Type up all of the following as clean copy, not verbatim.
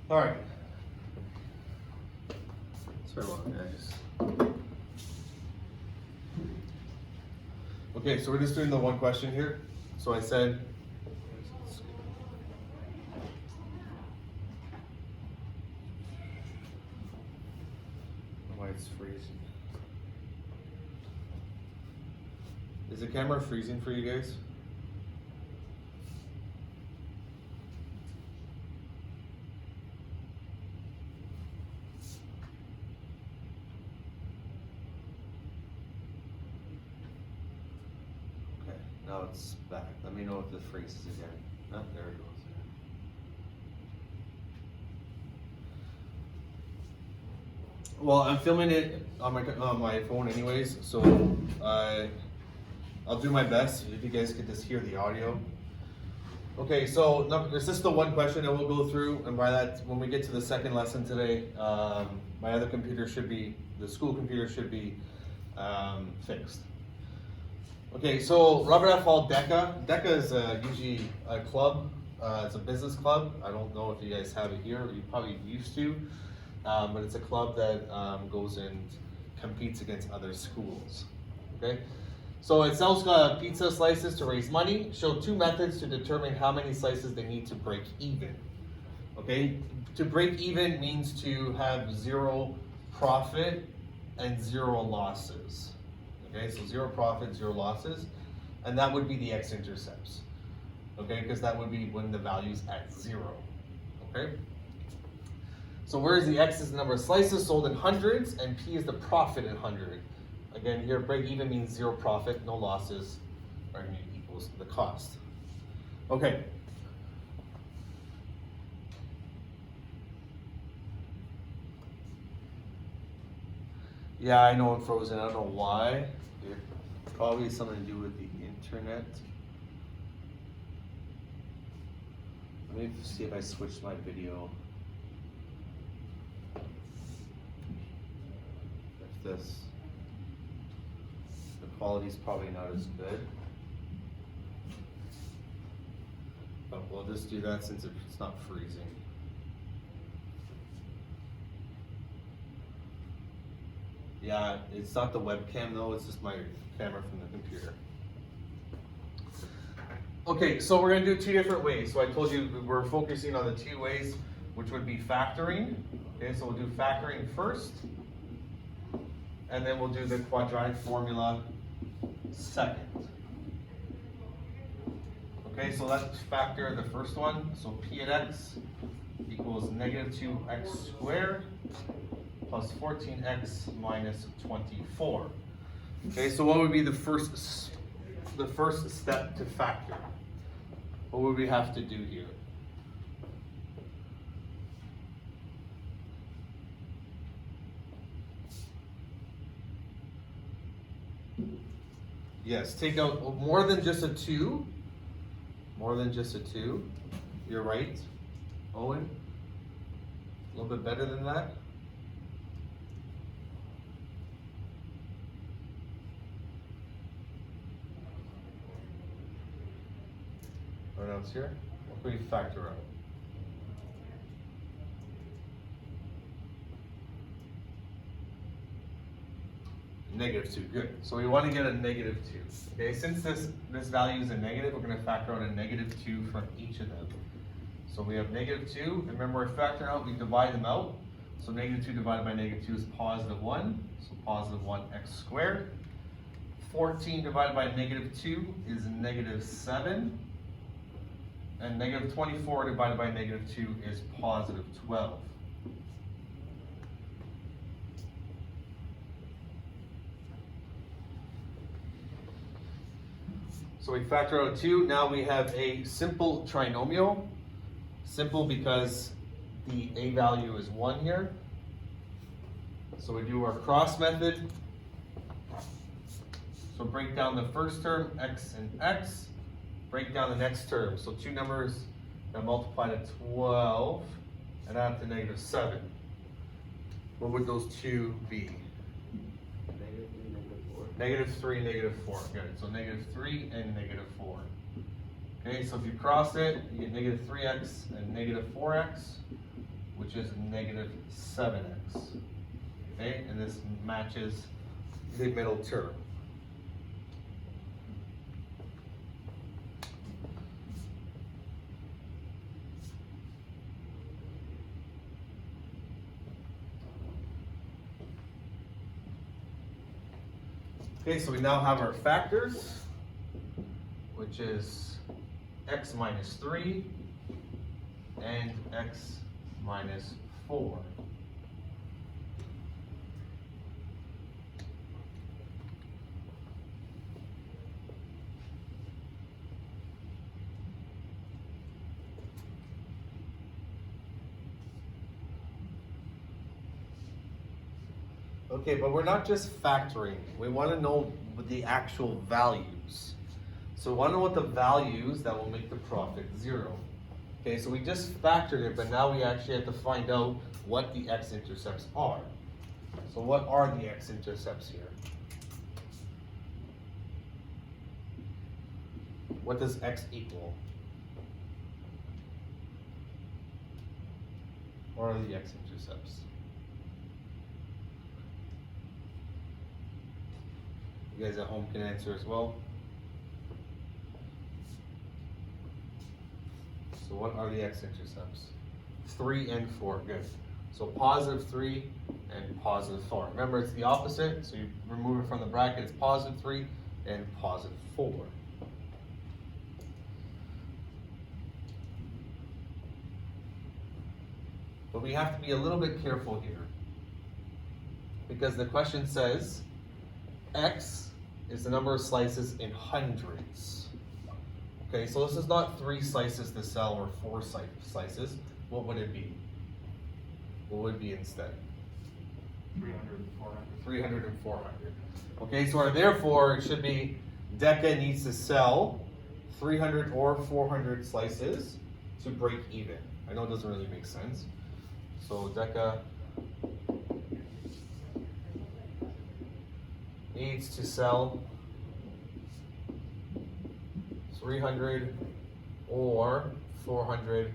All right. Sorry about that, guys. Okay, so we're just doing the one question here. So I said, why it's freezing. Is the camera freezing for you guys? Okay, now it's back. Let me know if it freezes again. Oh, there it goes. Well, I'm filming it on my phone anyways, so I'll do my best if you guys could just hear the audio. Okay, so this is the one question that we'll go through, and by that, when we get to the second lesson today, my other computer should be, the school computer should be fixed. Okay, so Robert F. Hall DECA. DECA is usually a club. It's a business club. I don't know if you guys have it here, or you probably used to. But it's a club that goes and competes against other schools. Okay, so it sells pizza slices to raise money. Show two methods to determine how many slices they need to break even. Okay, to break even means to have zero profit and zero losses. Okay, so zero profit, zero losses, and that would be the x-intercepts. Okay, because that would be when the value's at zero. Okay. So whereas the X is the number of slices sold in hundreds, and P is the profit in 100. Again, here break even means zero profit, no losses, revenue equals the cost. Okay. Yeah, I know I'm frozen. I don't know why. It's probably something to do with the internet. Let me see if I switch my video. This, the quality's probably not as good, but we'll just do that since it's not freezing. Yeah, it's not the webcam though, it's just my camera from the computer. Okay, so we're gonna do two different ways. So I told you we're focusing on the two ways, which would be factoring. Okay, so we'll do factoring first. And then we'll do the quadratic formula second. Okay, so let's factor the first one. So P at x equals negative 2x squared plus 14x minus 24. Okay, so what would be the first step to factor? What would we have to do here? Yes, take out more than just a 2. More than just a 2. You're right, Owen. A little bit better than that. What else here? What can we factor out? Negative 2, good. So we want to get a negative 2. Okay, since this value is a negative, we're going to factor out a negative 2 from each of them. So we have negative 2. Remember, we're factoring out, we divide them out. So negative 2 divided by negative 2 is positive 1. So positive 1x squared. 14 divided by negative 2 is negative 7. And negative 24 divided by negative 2 is positive 12. So we factor out 2. Now we have a simple trinomial. Simple because the a value is 1 here. So we do our cross method. So break down the first term, x and x. Break down the next term. So two numbers that multiply to 12 and add to negative 7. What would those two be? Negative 3, negative 4. Good. So negative 3 and negative 4. Okay, so if you cross it, you get negative 3x and negative 4x. which is negative 7x. Okay, and this matches the middle term. Okay, so we now have our factors, which is x minus 3 and x minus 4. Okay, but we're not just factoring. We want to know the actual values. So we want to know what the values that will make the profit 0. Okay, so we just factored it, but now we actually have to find out what the x-intercepts are. So what are the x-intercepts here? What does x equal? What are the x-intercepts? You guys at home can answer as well. So what are the x-intercepts? 3 and 4, good. So positive 3 and positive 4. Remember, it's the opposite, so you remove it from the bracket, it's positive 3 and positive 4. But we have to be a little bit careful here, because the question says x is the number of slices in hundreds. Okay, so this is not 3 slices to sell or 4 slices. What would it be? What would it be instead? 300 and 400. 300 and 400. Okay, so therefore it should be Deca needs to sell 300 or 400 slices to break even. I know it doesn't really make sense. So Deca needs to sell 300 or 400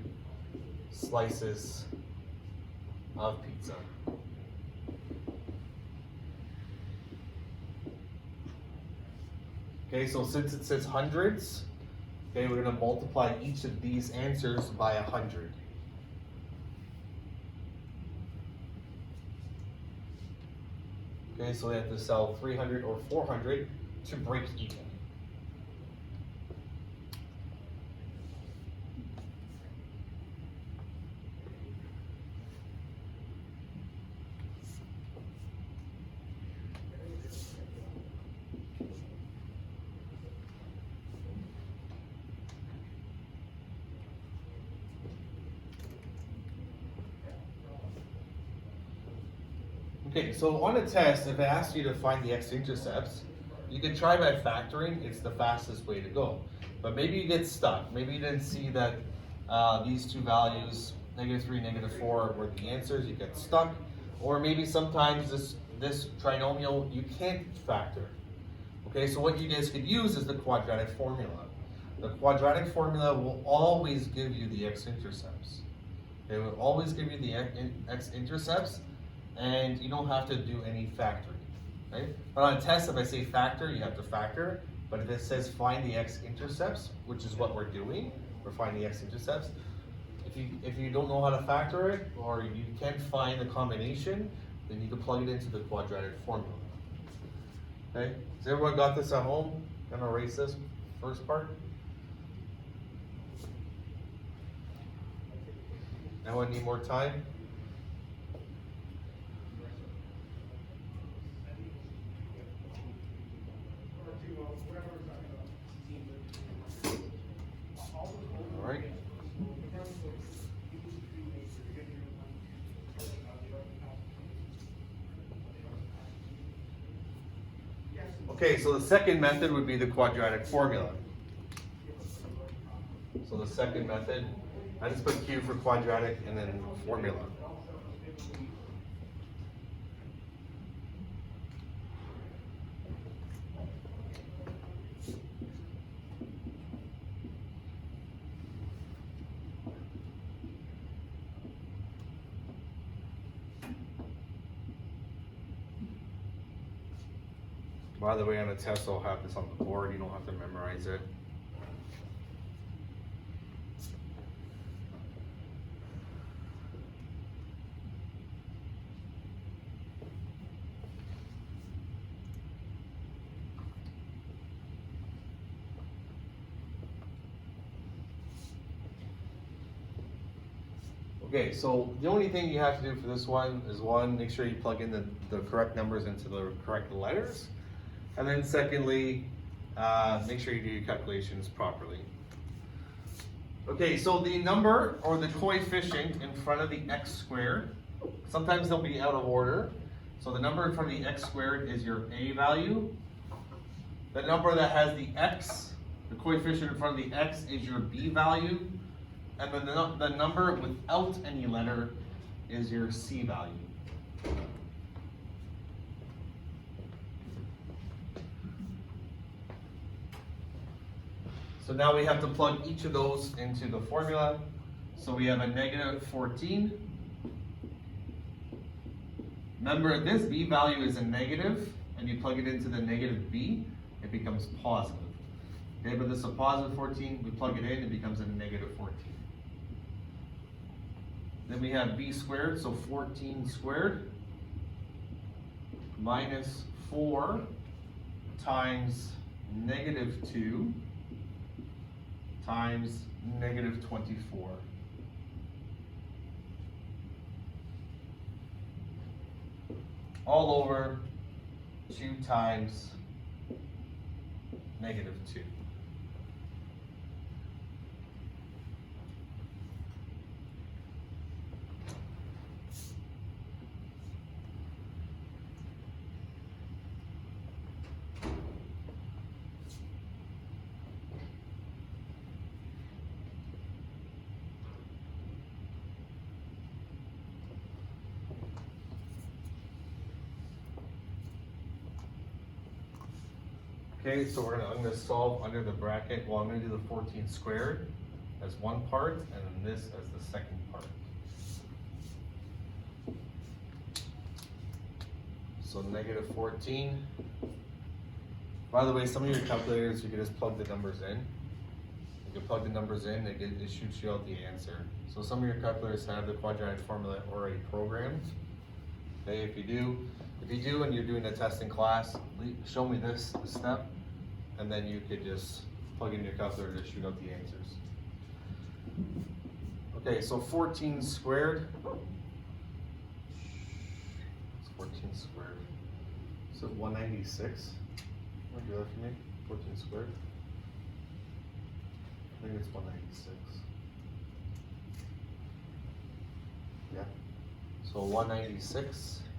slices of pizza. Okay, so since it says hundreds, okay, we're going to multiply each of these answers by 100. Okay, so we have to sell 300 or 400 to break even. Okay, so on a test, if it asks you to find the x-intercepts, you can try by factoring. It's the fastest way to go. But maybe you get stuck. Maybe you didn't see that these two values, -3, -4, were the answers. You get stuck. Or maybe sometimes this trinomial, you can't factor. Okay, so what you guys could use is the quadratic formula. The quadratic formula will always give you the x-intercepts. It will always give you the x-intercepts, and you don't have to do any factoring, right? But on a test, if I say factor, you have to factor. But if it says find the x-intercepts, which is what we're doing, we're finding the x-intercepts. If you don't know how to factor it, or you can't find the combination, then you can plug it into the quadratic formula. Okay? Has everyone got this at home? I'm gonna erase this first part. Now I need more time. All right. Okay, so the second method would be the quadratic formula. So the second method, I just put Q for quadratic and then formula. By the way, on the test, I'll have this on the board, you don't have to memorize it. Okay, so the only thing you have to do for this one is make sure you plug in the correct numbers into the correct letters. And then secondly, make sure you do your calculations properly. Okay, so the number or the coefficient in front of the x squared, sometimes they'll be out of order. So the number in front of the x squared is your a value. The number that has the x, the coefficient in front of the x is your b value. And then the number without any letter is your c value. So now we have to plug each of those into the formula. So we have a negative 14. Remember, this b value is a negative, and you plug it into the negative b, it becomes positive. Okay, but this is a positive 14, we plug it in, it becomes a negative 14. Then we have b squared, so 14 squared minus 4 times negative 2 times negative 24. All over 2 times negative 2. Okay, so I'm gonna solve under the bracket. Well, I'm gonna do the 14 squared as one part, and then this as the second part. So negative 14. By the way, some of your calculators, you can just plug the numbers in. You can plug the numbers in, it shoots you out the answer. So some of your calculators have the quadratic formula already programmed. Okay, if you do and you're doing a test in class, show me this step, and then you could just plug in your calculator to shoot out the answers. Okay, so 14 squared. It's 14 squared. So 196. Want to do that for me? 14 squared. I think it's 196. Yeah. So 196